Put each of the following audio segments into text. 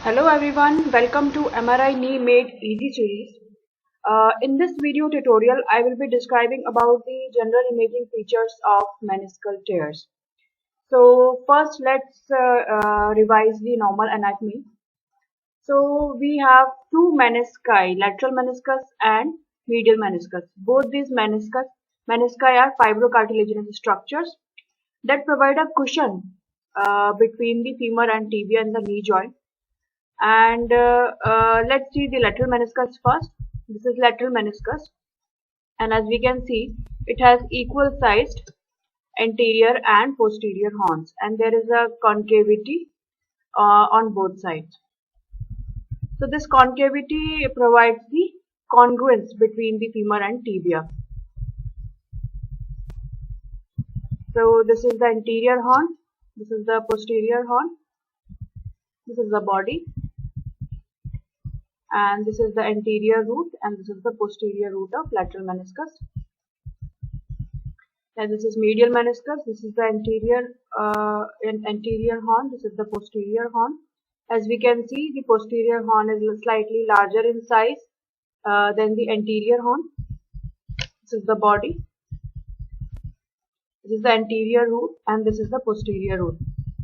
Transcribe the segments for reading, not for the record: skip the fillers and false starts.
Hello everyone, welcome to MRI Knee Made Easy series. In this video tutorial, I will be describing about the general imaging features of meniscal tears. So first let's revise the normal anatomy. So we have two menisci, lateral meniscus and medial meniscus. Both these menisci are fibrocartilaginous structures that provide a cushion between the femur and tibia and the knee joint. And let's see the lateral meniscus first. This is lateral meniscus, and as we can see, it has equal sized anterior and posterior horns, and there is a concavity on both sides. So this concavity provides the congruence between the femur and tibia. So this is the anterior horn, this is the posterior horn, this is the body, and this is the anterior root, and this is the posterior root of lateral meniscus. And this is medial meniscus. This is the anterior horn. This is the posterior horn. As we can see, the posterior horn is slightly larger in size than the anterior horn. This is the body. This is the anterior root, and this is the posterior root.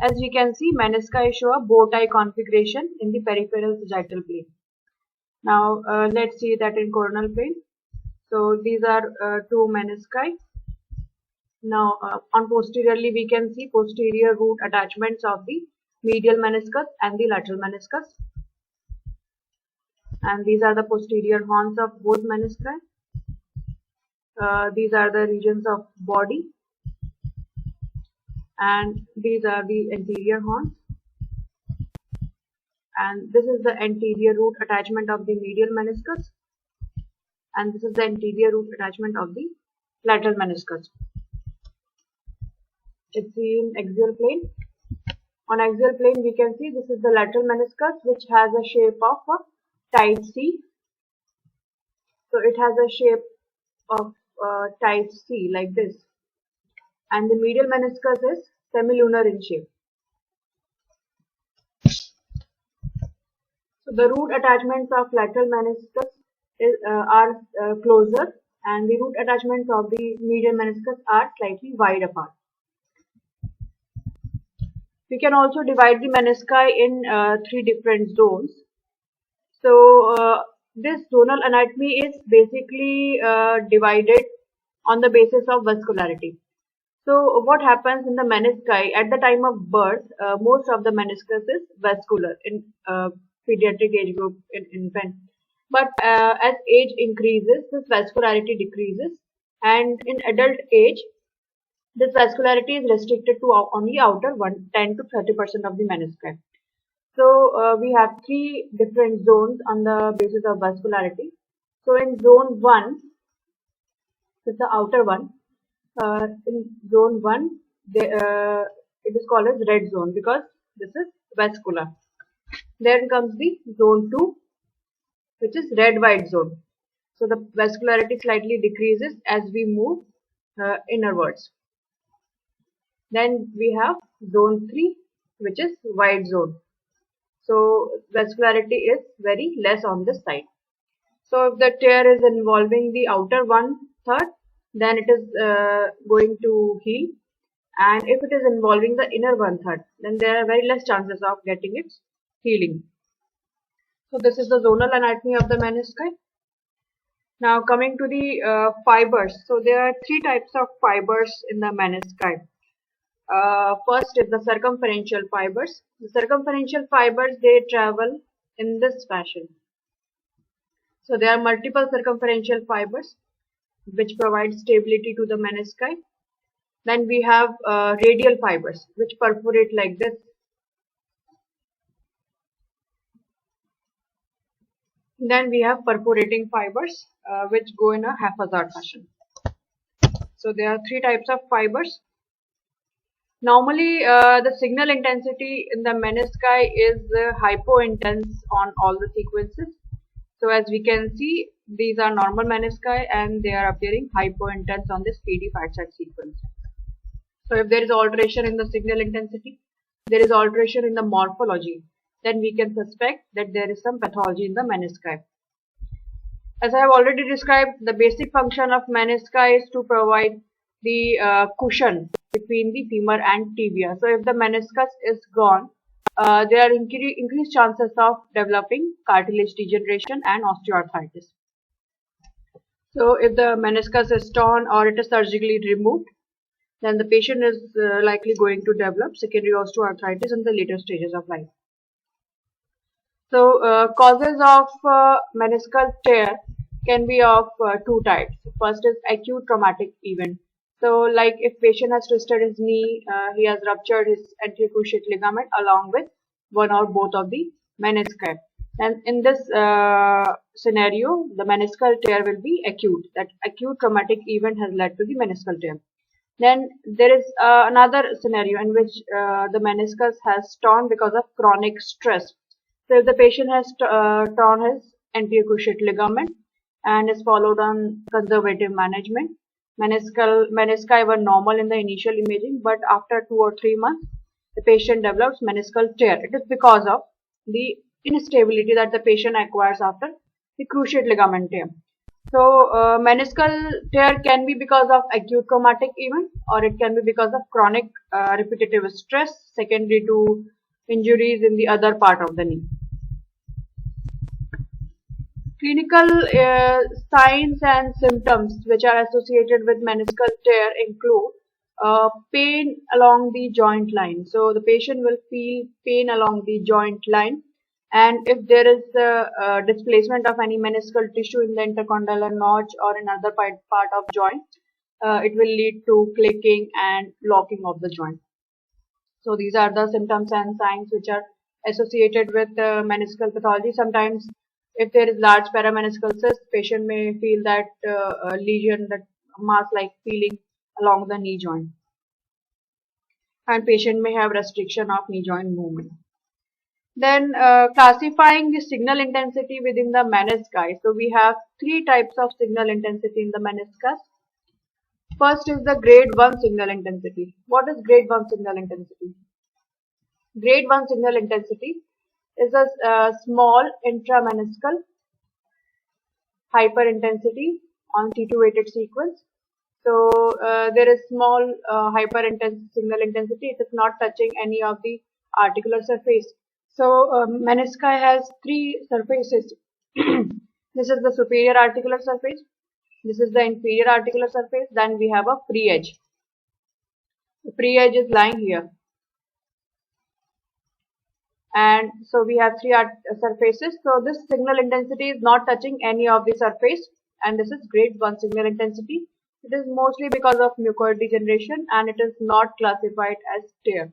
As we can see, menisci show a bow tie configuration in the peripheral sagittal plane. Now let's see that in coronal plane. So these are two menisci. Now on posteriorly we can see posterior root attachments of the medial meniscus and the lateral meniscus, and these are the posterior horns of both menisci. These are the regions of body, and these are the anterior horns, and this is the anterior root attachment of the medial meniscus, and this is the anterior root attachment of the lateral meniscus. It's in axial plane. On axial plane we can see this is the lateral meniscus, which has a shape of a tight C. So it has a shape of tight C like this, and the medial meniscus is semilunar in shape. So the root attachments of lateral meniscus are closer, and the root attachments of the medial meniscus are slightly wide apart. We can also divide the menisci in three different zones. So this zonal anatomy is basically divided on the basis of vascularity. So what happens in the menisci at the time of birth? Most of the meniscus is vascular in pediatric age group in infant, but as age increases, this vascularity decreases, and in adult age, this vascularity is restricted to only outer 10 to 30% of the menisci. So we have three different zones on the basis of vascularity. So in zone 1, this is the outer one. In zone 1, it is called as red zone because this is vascular. Then comes the zone 2, which is red-white zone. So the vascularity slightly decreases as we move innerwards. Then we have zone 3, which is white zone. So vascularity is very less on this side. So if the tear is involving the outer 1/3, then it is going to heal, and if it is involving the inner 1/3, then there are very less chances of getting its healing. So this is the zonal anatomy of the menisci. Now coming to the fibers. So there are three types of fibers in the menisci. First is the circumferential fibers. The circumferential fibers, they travel in this fashion. So there are multiple circumferential fibers which provide stability to the menisci. Then we have radial fibers which perforate like this. Then we have perforating fibers which go in a haphazard fashion. So there are three types of fibers. Normally the signal intensity in the menisci is hypointense on all the sequences. So as we can see, these are normal menisci and they are appearing hypointense on this PD fat set sequence. So if there is alteration in the signal intensity, there is alteration in the morphology. then we can suspect that there is some pathology in the menisci. As I have already described, the basic function of menisci is to provide the cushion between the femur and tibia. So if the meniscus is gone, there are increased chances of developing cartilage degeneration and osteoarthritis. So if the meniscus is torn or it is surgically removed, then the patient is likely going to develop secondary osteoarthritis in the later stages of life. So causes of meniscal tear can be of two types. First is acute traumatic event. So like if patient has twisted his knee, he has ruptured his anterior cruciate ligament along with one or both of the menisci. And in this scenario, the meniscal tear will be acute. That acute traumatic event has led to the meniscal tear. Then there is another scenario in which the meniscus has torn because of chronic stress. So if the patient has torn his anterior cruciate ligament and is followed on conservative management, menisci were normal in the initial imaging, but after 2 or 3 months, the patient develops meniscal tear. It is because of the instability that the patient acquires after the cruciate ligament tear. So meniscal tear can be because of acute traumatic event, or it can be because of chronic repetitive stress secondary to injuries in the other part of the knee. Clinical signs and symptoms which are associated with meniscal tear include pain along the joint line. So the patient will feel pain along the joint line, and if there is displacement of any meniscal tissue in the intercondylar notch or in other part of joint, it will lead to clicking and locking of the joint. So these are the symptoms and signs which are associated with meniscal pathology. Sometimes if there is large parameniscal cyst, patient may feel that lesion, that mass-like feeling along the knee joint. And patient may have restriction of knee joint movement. Then classifying the signal intensity within the menisci. So we have 3 types of signal intensity in the meniscus. First is the grade 1 signal intensity. What is grade 1 signal intensity? Grade 1 signal intensity is a small intrameniscal hyperintensity on T2 weighted sequence. So there is small hyperintense signal intensity. It is not touching any of the articular surface. So menisci has 3 surfaces. This is the superior articular surface. This is the inferior articular surface. Then we have a free edge. The free edge is lying here. And so we have 3 surfaces. So this signal intensity is not touching any of the surface, and this is grade 1 signal intensity. It is mostly because of mucoid degeneration, and it is not classified as tear.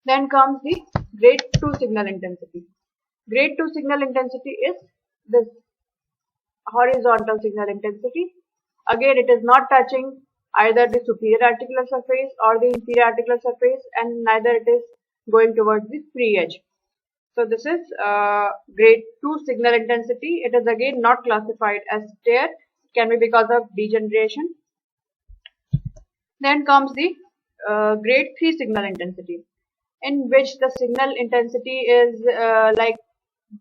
Then comes the grade 2 signal intensity. Grade 2 signal intensity is this horizontal signal intensity. Again, it is not touching either the superior articular surface or the inferior articular surface, and neither it is going towards the free edge. So this is grade 2 signal intensity. It is again not classified as tear. It can be because of degeneration. Then comes the grade 3 signal intensity, in which the signal intensity is like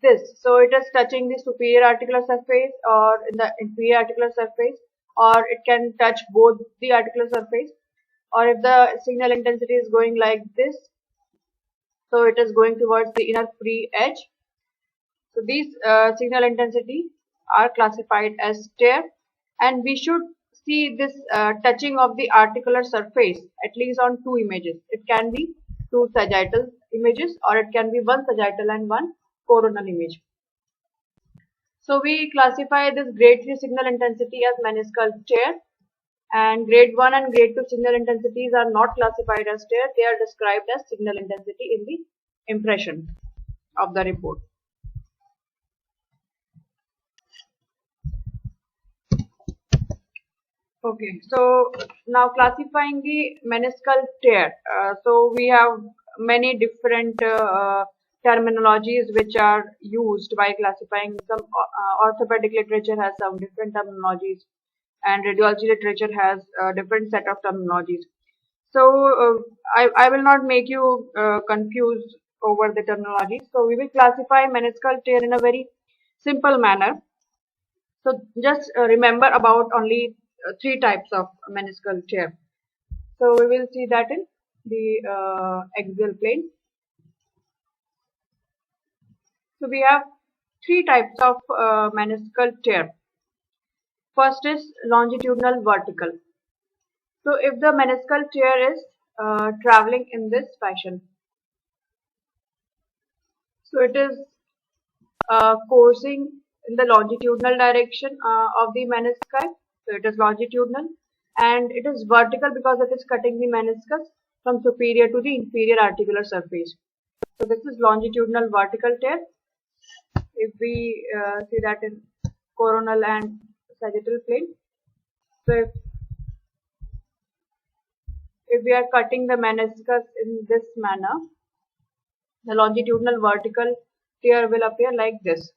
this. So it is touching the superior articular surface or in the inferior articular surface, or it can touch both the articular surface, or if the signal intensity is going like this, so it is going towards the inner free edge. So these signal intensity are classified as tear, and we should see this touching of the articular surface at least on 2 images. It can be 2 sagittal images, or it can be 1 sagittal and 1 coronal image. So we classify this grade 3 signal intensity as meniscal tear, and grade 1 and grade 2 signal intensities are not classified as tear. They are described as signal intensity in the impression of the report. Okay, so now classifying the meniscal tear. So we have many different terminologies which are used by classifying. Some orthopedic literature has some different terminologies, and radiology literature has a different set of terminologies. So I will not make you confused over the terminology. So we will classify meniscal tear in a very simple manner. So just remember about only three types of meniscal tear. So we will see that in the axial plane. So we have three types of meniscal tear. First is longitudinal vertical. So if the meniscal tear is traveling in this fashion, so it is coursing in the longitudinal direction of the menisci. So it is longitudinal, and it is vertical because it is cutting the meniscus from superior to the inferior articular surface. So this is longitudinal vertical tear. If we see that in coronal and sagittal plane. So if we are cutting the meniscus in this manner, the longitudinal vertical tear will appear like this.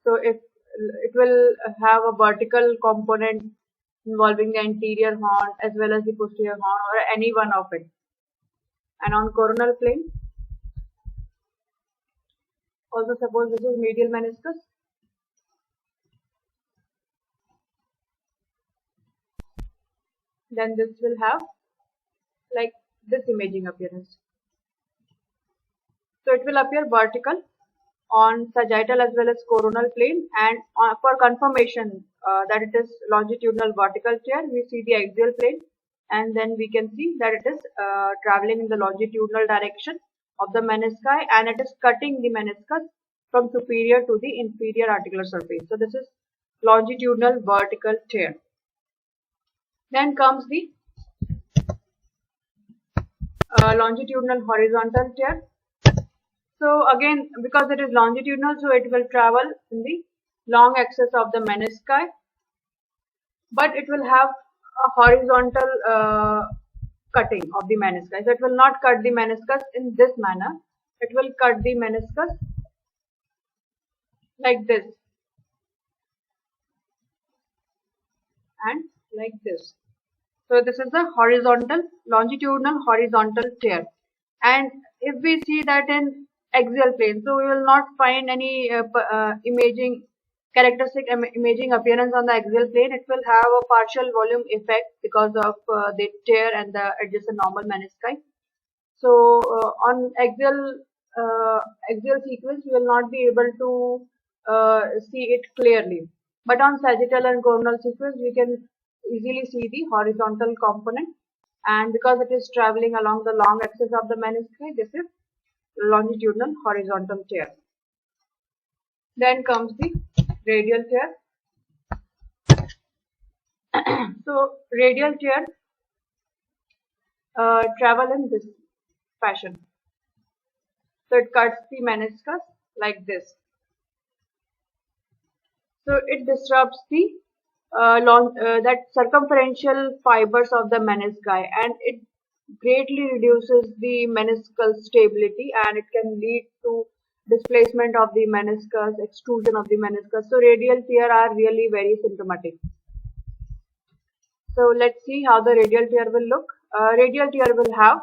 So if it will have a vertical component involving the anterior horn as well as the posterior horn or any one of it. And on coronal plane, also suppose this is medial meniscus. Then this will have like this imaging appearance. So it will appear vertical on sagittal as well as coronal plane, and for confirmation that it is longitudinal vertical tear, we see the axial plane, and then we can see that it is traveling in the longitudinal direction of the menisci, and it is cutting the meniscus from superior to the inferior articular surface. So this is longitudinal vertical tear. Then comes the longitudinal horizontal tear. So again, because it is longitudinal, so it will travel in the long axis of the menisci, but it will have a horizontal cutting of the meniscus. So it will not cut the meniscus in this manner. It will cut the meniscus like this and like this. So this is the longitudinal horizontal tear. And if we see that in axial plane, so we will not find any characteristic imaging appearance on the axial plane. It will have a partial volume effect because of the tear and the adjacent normal menisci. So on axial sequence, we will not be able to see it clearly. But on sagittal and coronal sequence, we can easily see the horizontal component, and because it is traveling along the long axis of the menisci, this is longitudinal horizontal tear. Then comes the radial tear. So radial tear travel in this fashion. So it cuts the meniscus like this. So it disrupts the that circumferential fibers of the menisci, and it greatly reduces the meniscal stability, and it can lead to displacement of the meniscus, extrusion of the meniscus. So radial tear are really very symptomatic. So let's see how the radial tear will look. Radial tear will have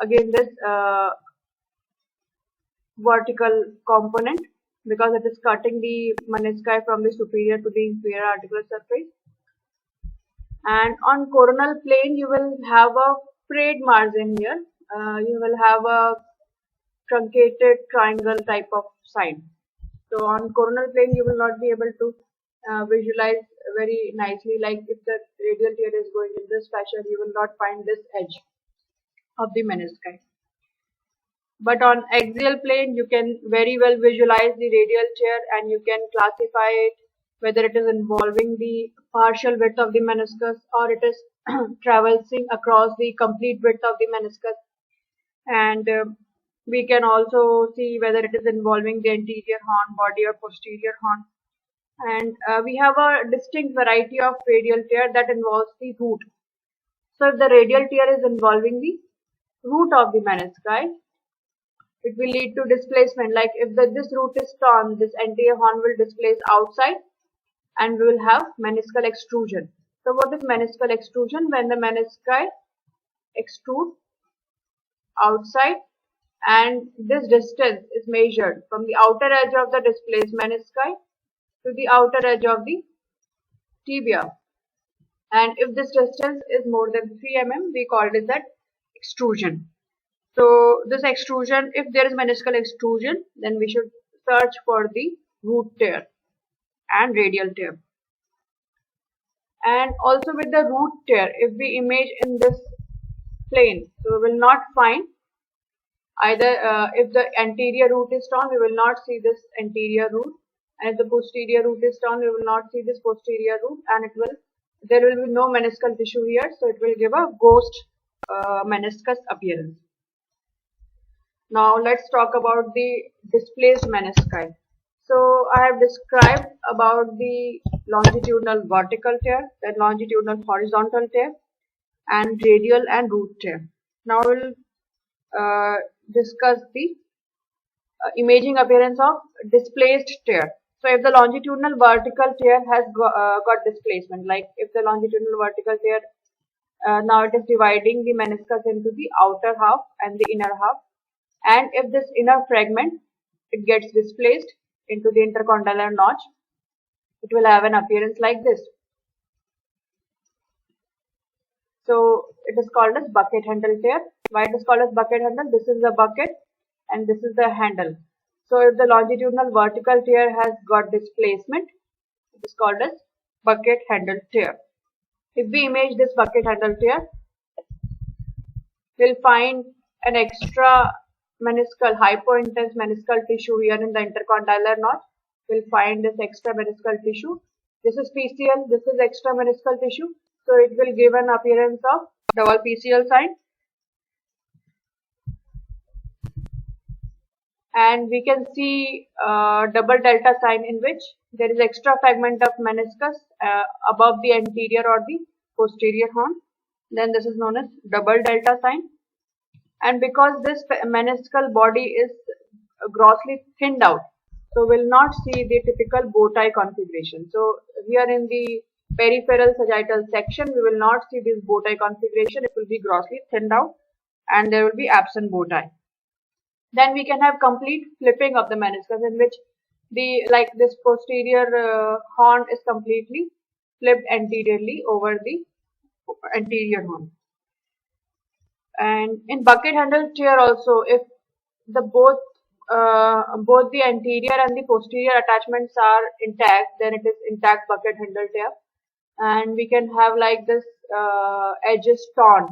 again this vertical component because it is cutting the menisci from the superior to the inferior articular surface. And on coronal plane, you will have a frayed margin here. You will have a truncated triangle type of sign. So on coronal plane, you will not be able to visualize very nicely. Like if the radial tear is going in this fashion, you will not find this edge of the menisci. But on axial plane, you can very well visualize the radial tear, and you can classify it whether it is involving the partial width of the meniscus or it is traversing across the complete width of the meniscus. And we can also see whether it is involving the anterior horn, body, or posterior horn. And we have a distinct variety of radial tear that involves the root. So if the radial tear is involving the root of the menisci, it will lead to displacement. Like if this root is torn, this anterior horn will displace outside, and we will have meniscal extrusion. So what is meniscal extrusion? When the menisci extrude outside, and this distance is measured from the outer edge of the displaced menisci to the outer edge of the tibia. And if this distance is more than 3 mm, we call it that extrusion. So this extrusion, if there is meniscal extrusion, then we should search for the root tear and radial tear. And also with the root tear, if we image in this plane, so we will not find either if the anterior root is torn, we will not see this anterior root, and if the posterior root is torn, we will not see this posterior root, and there will be no meniscal tissue here, so it will give a ghost meniscus appearance. Now let's talk about the displaced menisci. So I have described about the longitudinal vertical tear, then longitudinal horizontal tear, and radial and root tear. Now we'll discuss the imaging appearance of displaced tear. So if the longitudinal vertical tear has got displacement, like if the longitudinal vertical tear now it is dividing the meniscus into the outer half and the inner half, and if this inner fragment it gets displaced into the intercondylar notch, it will have an appearance like this. So it is called as bucket handle tear. Why it is called as bucket handle? This is the bucket and this is the handle. So if the longitudinal vertical tear has got displacement, it is called as bucket handle tear. If we image this bucket handle tear, we'll find an extra meniscal, hypointense meniscal tissue here in the intercondylar notch. We'll find this extra meniscal tissue. This is PCL, this is extra meniscal tissue. So it will give an appearance of double PCL sign. And we can see double delta sign, in which there is extra fragment of meniscus above the anterior or the posterior horn. Then this is known as double delta sign. And because this meniscal body is grossly thinned out, so we'll not see the typical bow tie configuration. So here in the peripheral sagittal section, we will not see this bow tie configuration. It will be grossly thinned out and there will be absent bow tie. Then we can have complete flipping of the meniscus, in which this posterior horn is completely flipped anteriorly over the anterior horn. And in bucket handle tear also, if the both the anterior and the posterior attachments are intact, then it is intact bucket handle tear. And we can have like this edges torn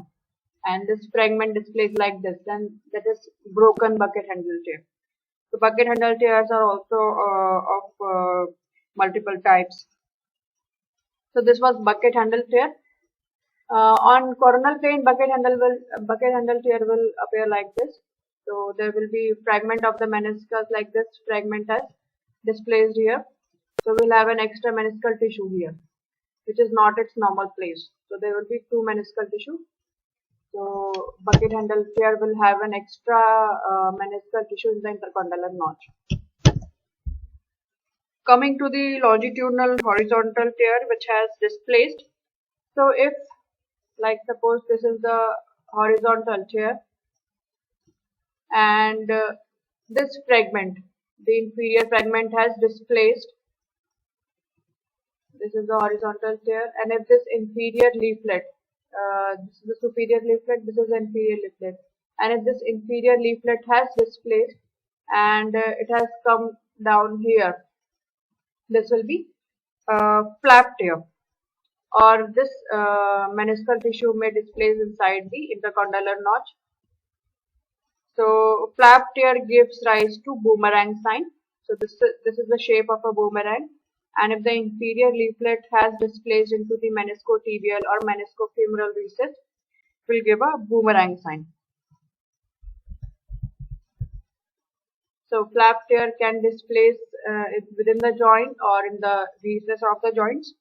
and this fragment displays like this, then that is broken bucket handle tear. So bucket handle tears are also of multiple types. So this was bucket handle tear. On coronal plane, bucket handle tear will appear like this. So there will be fragment of the meniscus like this, fragment as displaced here. So we'll have an extra meniscal tissue here, which is not its normal place. So there will be two meniscal tissue. So bucket handle tear will have an extra meniscal tissue in the intercondylar notch. Coming to the longitudinal horizontal tear, which has displaced. So if, like suppose this is the horizontal tear, and this fragment, the inferior fragment has displaced. This is the horizontal tear, and if this inferior leaflet, this is the superior leaflet, this is the inferior leaflet, and if this inferior leaflet has displaced and it has come down here, this will be flap tear, or this meniscal tissue may displace inside the intercondylar notch. So flap tear gives rise to boomerang sign. So this is the shape of a boomerang. And if the inferior leaflet has displaced into the meniscotibial or meniscofemoral recess, it will give a boomerang sign. So flap tear can displace within the joint or in the recess of the joints.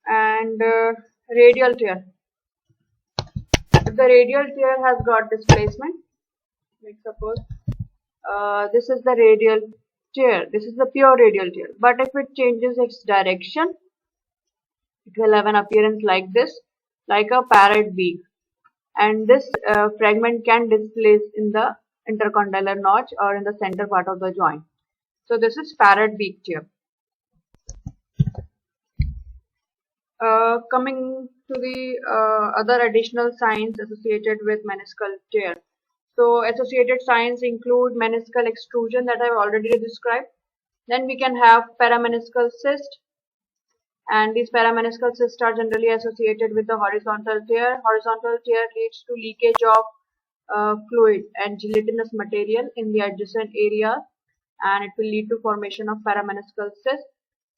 And radial tear. If the radial tear has got displacement, like suppose this is the radial tear, this is the pure radial tear, but if it changes its direction, it will have an appearance like this, like a parrot beak. and this fragment can displace in the intercondylar notch or in the center part of the joint. So this is parrot beak tear. Coming to the other additional signs associated with meniscal tear. So associated signs include meniscal extrusion that I've already described. Then we can have parameniscal cyst, and these parameniscal cysts are generally associated with the horizontal tear. Horizontal tear leads to leakage of fluid and gelatinous material in the adjacent area, and it will lead to formation of parameniscal cyst.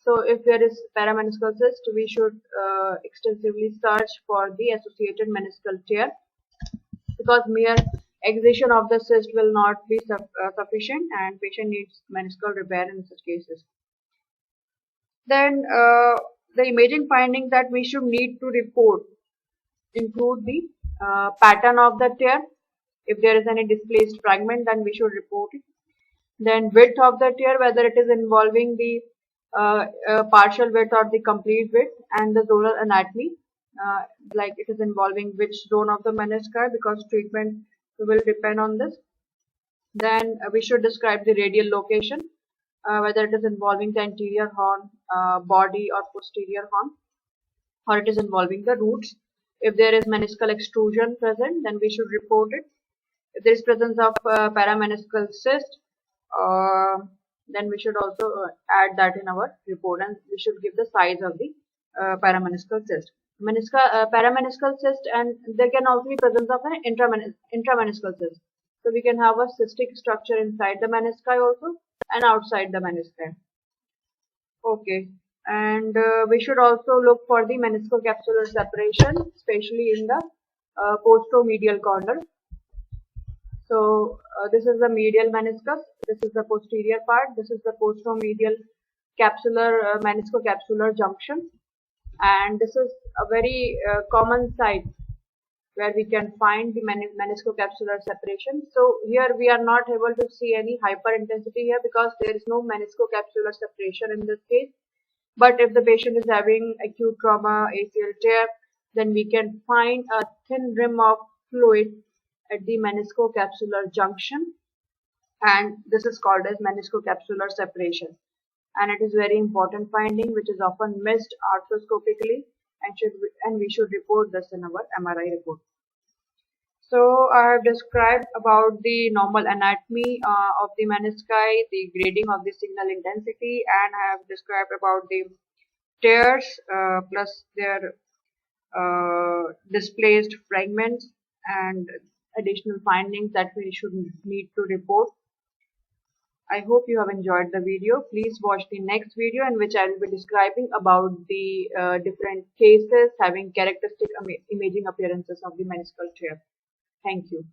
So if there is parameniscal cyst, we should extensively search for the associated meniscal tear, because mere excision of the cyst will not be sufficient, and patient needs meniscal repair in such cases. Then the imaging findings that we should need to report include the pattern of the tear. If there is any displaced fragment, then we should report it. Then width of the tear, whether it is involving the partial width or the complete width, and the zonal anatomy, like it is involving which zone of the menisci, because treatment will depend on this. Then we should describe the radial location, whether it is involving the anterior horn, body, or posterior horn, or it is involving the roots. If there is meniscal extrusion present, then we should report it. If there is presence of parameniscal cyst, then we should also add that in our report, and we should give the size of the parameniscal cyst. Parameniscal cyst, and there can also be presence of an intrameniscal cyst. So we can have a cystic structure inside the menisci also and outside the menisci. Okay, and we should also look for the meniscocapsular separation, especially in the posteromedial corner. So this is the medial meniscus, this is the posterior part, this is the posteromedial capsular meniscocapsular junction, and this is a very common site where we can find the meniscocapsular separation. So here we are not able to see any hyperintensity here because there is no meniscocapsular separation in this case. But if the patient is having acute trauma, ACL tear, then we can find a thin rim of fluid at the meniscocapsular junction, and this is called as meniscocapsular separation, and it is very important finding which is often missed arthroscopically, and we should report this in our MRI report. So I have described about the normal anatomy of the menisci, the grading of the signal intensity, and I have described about the tears plus their displaced fragments and additional findings that we should need to report. I hope you have enjoyed the video. Please watch the next video in which I will be describing about the different cases having characteristic imaging appearances of the meniscal tear. Thank you.